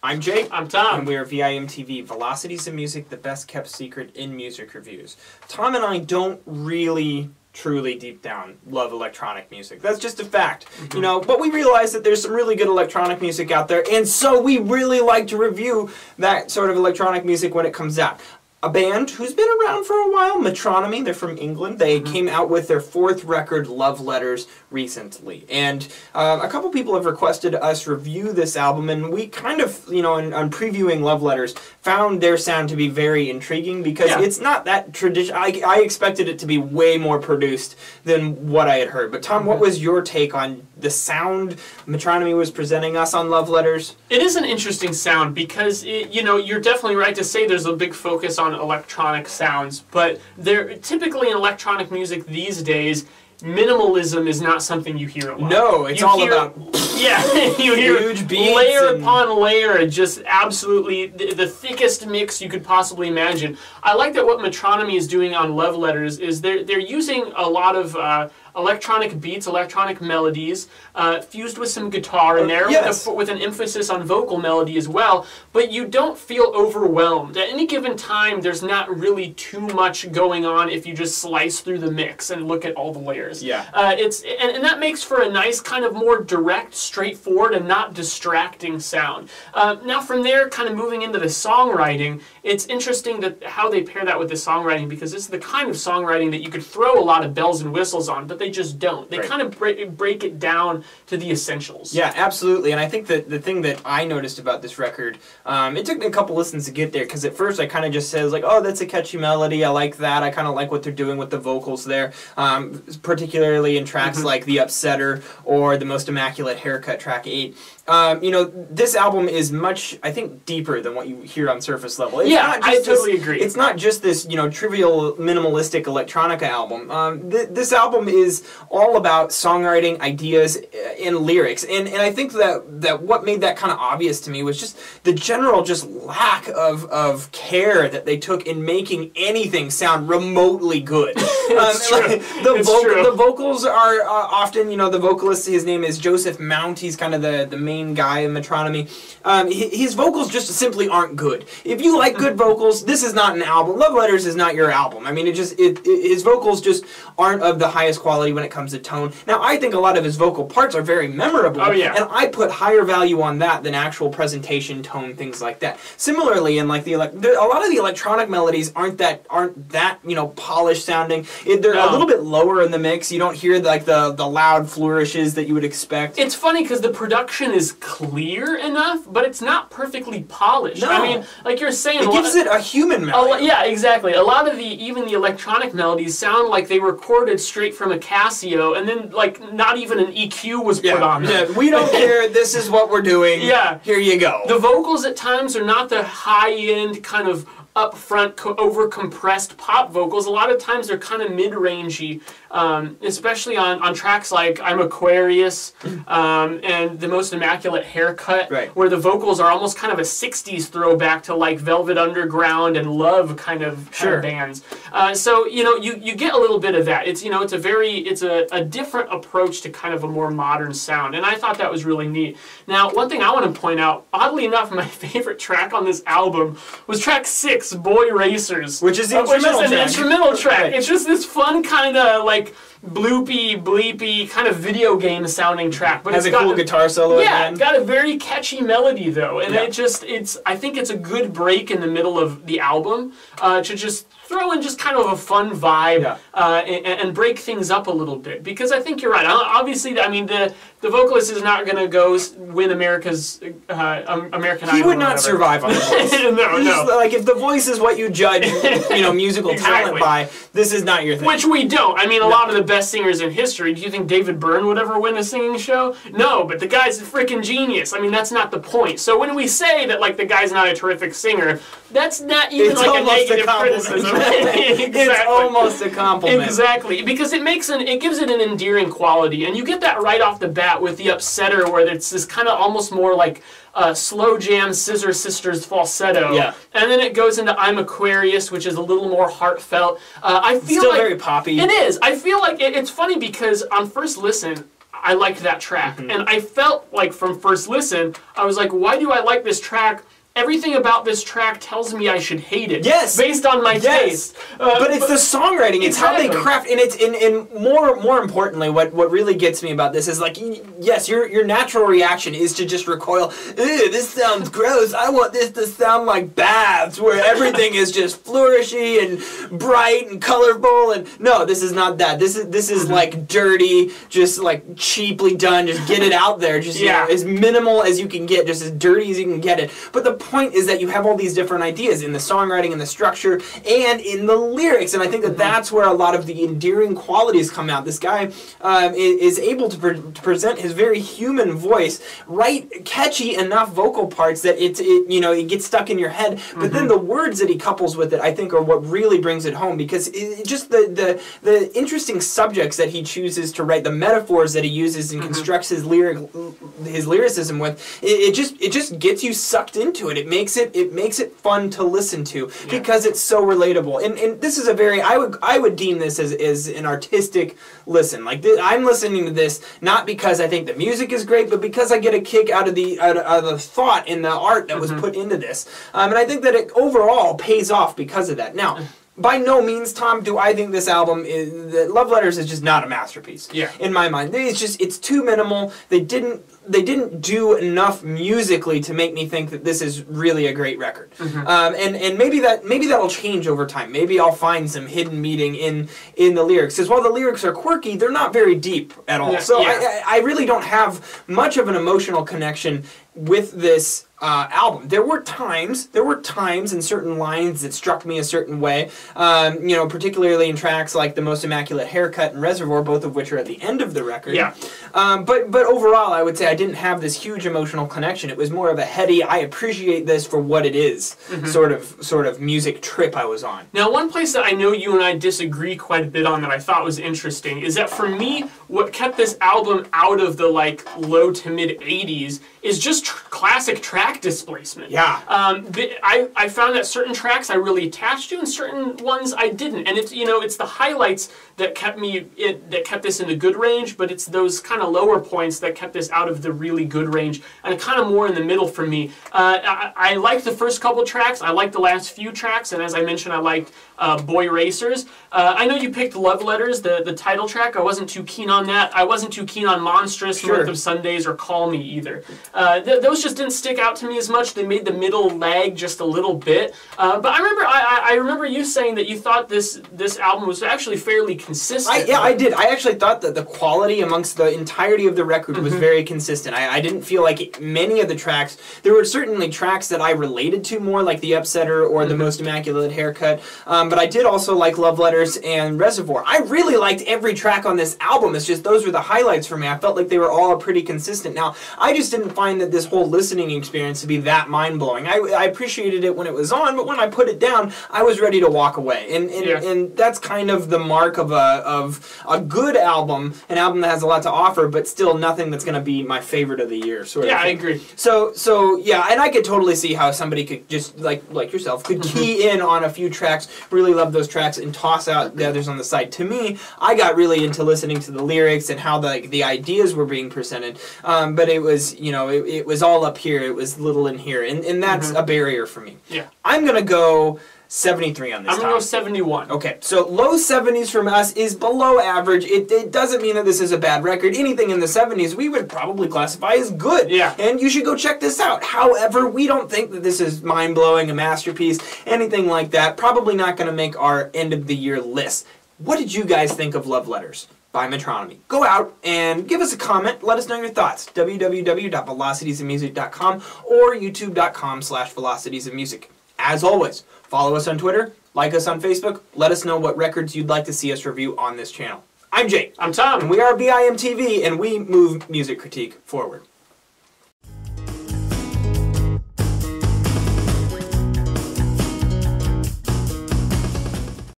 I'm Jake. I'm Tom. And we are VIMTV, Velocities of Music, the best kept secret in music reviews. Tom and I don't really, truly, deep down, love electronic music. That's just a fact. You know, but we realize that there's some really good electronic music out there, and so we really like to review that sort of electronic music when it comes out. A band who's been around for a while, Metronomy, they're from England. They came out with their 4th record, Love Letters, recently. And a couple people have requested us review this album, and we kind of, you know, on previewing Love Letters, found their sound to be very intriguing because it's not that traditional. I expected it to be way more produced than what I had heard. But Tom, what was your take on the sound Metronomy was presenting us on Love Letters? It is an interesting sound because, you know, you're definitely right to say there's a big focus on electronic sounds, but typically in electronic music these days, minimalism is not something you hear a lot. No, it's all about you hear huge beats layer upon layer, just absolutely the thickest mix you could possibly imagine. I like that what Metronomy is doing on Love Letters is they're using a lot of electronic beats, electronic melodies, fused with some guitar in there, with an emphasis on vocal melody as well, but you don't feel overwhelmed. At any given time, there's not really too much going on if you just slice through the mix and look at all the layers. Yeah. And that makes for a nice kind of more direct, straightforward, and not distracting sound. Now from there, kind of moving into the songwriting, it's interesting that how they pair that with the songwriting, because it's the kind of songwriting that you could throw a lot of bells and whistles on, but they just don't. They kind of break it down to the essentials. Yeah, absolutely. And I think that the thing that I noticed about this record, it took me a couple listens to get there, because at first I kind of just said, like, oh, that's a catchy melody, I like that, I kind of like what they're doing with the vocals there, particularly in tracks like The Upsetter or The Most Immaculate Haircut, track 8. You know, this album is much, I think, deeper than what you hear on surface level. It's not just I totally agree. It's not just this, you know, trivial, minimalistic electronica album. This album is all about songwriting, ideas, and lyrics. And I think that what made that kind of obvious to me was just the general lack of care that they took in making anything sound remotely good. The vocals are often, you know, the vocalist, his name is Joesph Mount. He's kind of the main guy in Metronomy. His vocals just simply aren't good. If you like good vocals, this is not an album. Love Letters is not your album. I mean, his vocals just aren't of the highest quality when it comes to tone. Now, I think a lot of his vocal parts are very memorable, and I put higher value on that than actual presentation, tone, things like that. Similarly, in like a lot of the electronic melodies aren't that you know, polished sounding. They're a little bit lower in the mix. You don't hear like the loud flourishes that you would expect. It's funny because the production is clear enough, but it's not perfectly polished. No. I mean, like you're saying, it gives it a human melody. Yeah, exactly. A lot of even the electronic melodies sound like they recorded straight from a Casio, and then like not even an EQ was put on them. Yeah, we don't care. This is what we're doing. Yeah, here you go. The vocals at times are not the high-end kind of upfront, over-compressed pop vocals. A lot of times they're kind of mid-rangey, especially on tracks like I'm Aquarius and The Most Immaculate Haircut, where the vocals are almost kind of a 60s throwback to like Velvet Underground and Love kind of bands. So, you know, you get a little bit of that. It's, you know, it's a different approach to kind of a more modern sound, and I thought that was really neat. Now, one thing I want to point out, oddly enough, my favorite track on this album was track 6, Boy Racers, which is the instrumental track. It's just this fun kind of like bloopy, bleepy, kind of video game sounding track. But it's got a cool guitar solo. Yeah, it's got a very catchy melody though, and I think it's a good break in the middle of the album to just throw in just kind of a fun vibe and break things up a little bit, because I think you're right. Obviously, I mean, the vocalist is not going to go win America's American Idol. He would not survive on the voice. No. Like, if the voice is what you judge, you know, musical talent by, this is not your thing. Which we don't. I mean, a lot of the best singers in history. Do you think David Byrne would ever win a singing show? No, but the guy's a freaking genius. I mean, that's not the point. So when we say that, like, the guy's not a terrific singer, that's not even like a negative criticism. It's almost a compliment. Exactly, because it gives it an endearing quality, and you get that right off the bat with The Upsetter, where it's this kind of almost more like slow jam Scissor Sisters falsetto, and then it goes into I'm Aquarius, which is a little more heartfelt. I feel still like very poppy. It is. I feel like it's funny because on first listen, I liked that track. And I felt like from first listen, I was like, why do I like this track? Everything about this track tells me I should hate it. Yes. Based on my taste. But it's the songwriting. It's how they craft, and and more importantly, what really gets me about this is like, yes, your natural reaction is to just recoil. Ew, this sounds gross. I want this to sound like baths, where everything is just flourishy and bright and colorful. And no, this is not that. This is like dirty, just like cheaply done. Just get it out there. Just you know, as minimal as you can get, just as dirty as you can get it. But the point is that you have all these different ideas in the songwriting and the structure and in the lyrics, and I think that that's where a lot of the endearing qualities come out. This guy is able to present his very human voice, write catchy enough vocal parts that it gets stuck in your head, but then the words that he couples with it, I think, are what really brings it home, because just the interesting subjects that he chooses to write, the metaphors that he uses and constructs his lyricism with, it just gets you sucked into it. It makes it fun to listen to because it's so relatable. And this is a very, I would deem this as an artistic listen. Like I'm listening to this not because I think the music is great, but because I get a kick out of the thought and the art that was put into this. And I think that it overall pays off because of that. Now, by no means, Tom, do I think this album that Love Letters is just not a masterpiece. Yeah. In my mind, it's too minimal. They didn't do enough musically to make me think that this is really a great record. And maybe that'll change over time. Maybe I'll find some hidden meaning in the lyrics. Because while the lyrics are quirky, they're not very deep at all. So I really don't have much of an emotional connection with this album. There were times and certain lines that struck me a certain way, particularly in tracks like The Most Immaculate Haircut and Reservoir, both of which are at the end of the record. Yeah. But overall, I would say I didn't have this huge emotional connection. It was more of a heady, I appreciate this for what it is, sort of music trip I was on. Now, one place that I know you and I disagree quite a bit on that I thought was interesting is that for me, what kept this album out of the low to mid 80s is just classic track displacement. Yeah. I found that certain tracks I really attached to and certain ones I didn't. And it's the highlights that kept this in the good range, but it's those kind of lower points that kept this out of the really good range and kind of more in the middle for me. I liked the first couple tracks. I liked the last few tracks, and as I mentioned, I liked Boy Racers. I know you picked Love Letters, the title track. I wasn't too keen on that. I wasn't too keen on Monstrous, Month of Sundays, or Call Me either. Those just didn't stick out to me as much. They made the middle lag just a little bit. But I remember you saying that you thought this album was actually fairly consistent. I did. I actually thought that the quality amongst the entirety of the record was very consistent. I didn't feel like many of the tracks, there were certainly tracks that I related to more, like The Upsetter or The Most Immaculate Haircut, but I did also like Love Letters and Reservoir. I really liked every track on this album. It's just those were the highlights for me. I felt like they were all pretty consistent. Now, I just didn't find that this whole listening experience to be that mind-blowing. I appreciated it when it was on, but when I put it down, I was ready to walk away. And that's kind of the mark of a good album, an album that has a lot to offer, but still nothing that's going to be my favorite of the year. I agree. So yeah, and I could totally see how somebody could just, like yourself, could key in on a few tracks, really love those tracks, and toss out the others on the side. To me, I got really into listening to the lyrics and how the ideas were being presented, but it was, it was all up here, it was little in here, and that's a barrier for me. Yeah. I'm going to go 73 on this. I'm going to go 71. Okay, so low 70s from us is below average. It doesn't mean that this is a bad record. Anything in the 70s we would probably classify as good. Yeah. And you should go check this out. However, we don't think that this is mind-blowing, a masterpiece, anything like that. Probably not going to make our end-of-the-year list. What did you guys think of Love Letters by Metronomy? Go out and give us a comment. Let us know your thoughts. www.velocitiesofmusic.com or youtube.com/velocitiesofmusic. As always, follow us on Twitter, like us on Facebook, let us know what records you'd like to see us review on this channel. I'm Jake. I'm Tom. And we are BIMTV, and we move music critique forward.